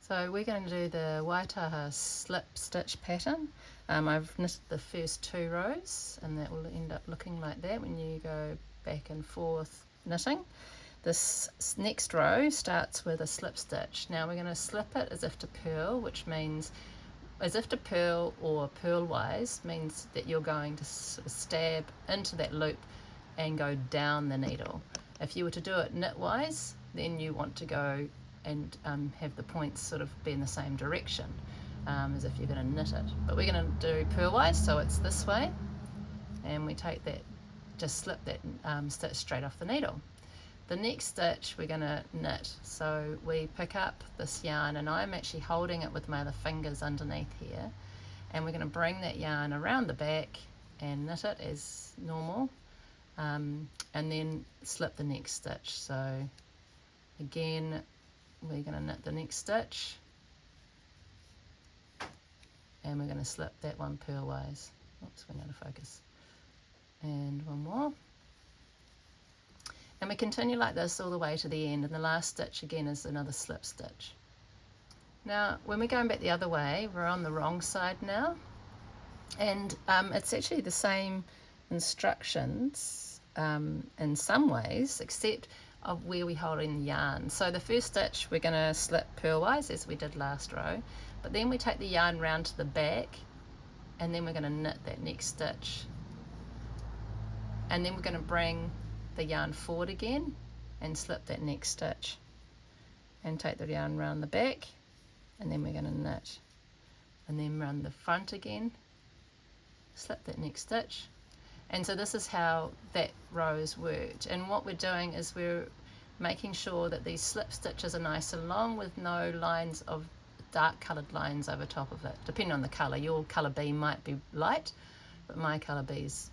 So we're going to do the Waitaha slip stitch pattern. I've knitted the first 2 rows and that will end up looking like that when you go back and forth knitting. This next row starts with a slip stitch. Now we're going to slip it as if to purl, which means as if to purl or purlwise means that you're going to sort of stab into that loop and go down the needle. If you were to do it knitwise, then you want to go and have the points sort of be in the same direction as if you're going to knit it. But we're going to do purlwise, so it's this way, and we take that, just slip that stitch straight off the needle. The next stitch we're going to knit, so we pick up this yarn, and I'm actually holding it with my other fingers underneath here, and we're going to bring that yarn around the back and knit it as normal, and then slip the next stitch. So again, we're going to knit the next stitch and we're going to slip that one purlwise. Oops, went out of focus. And one more. And we continue like this all the way to the end, and the last stitch again is another slip stitch. Now when we're going back the other way, we're on the wrong side now, and it's actually the same instructions in some ways, except of where we hold in the yarn. So the first stitch we're going to slip purlwise as we did last row, but then we take the yarn round to the back and then we're going to knit that next stitch, and then we're going to bring the yarn forward again and slip that next stitch and take the yarn round the back, and then we're going to knit, and then run the front again, slip that next stitch. And so this is how that row is worked, and what we're doing is we're making sure that these slip stitches are nice and long with no lines of dark coloured lines over top of it, depending on the colour. Your colour B might be light, but my colour B is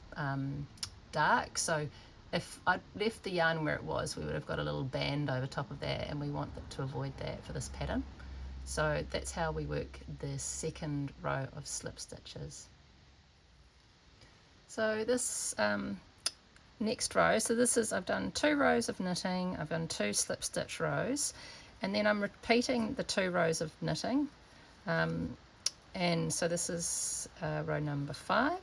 dark, so if I'd left the yarn where it was, we would have got a little band over top of that, and we want to avoid that for this pattern. So that's how we work the second row of slip stitches. So this next row, so this is, I've done 2 rows of knitting, I've done 2 slip stitch rows, and then I'm repeating the 2 rows of knitting, and so this is row number 5.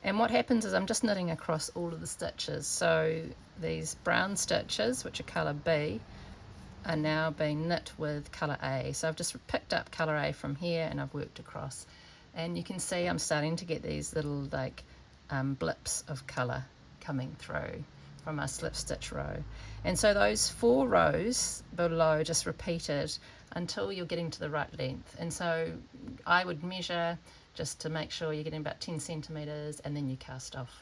And what happens is I'm just knitting across all of the stitches. So these brown stitches, which are colour B, are now being knit with colour A. So I've just picked up colour A from here and I've worked across, and you can see I'm starting to get these little like blips of colour coming through from our slip stitch row. And so those 4 rows below just repeated until you're getting to the right length. And so I would measure just to make sure you're getting about 10 centimetres, and then you cast off.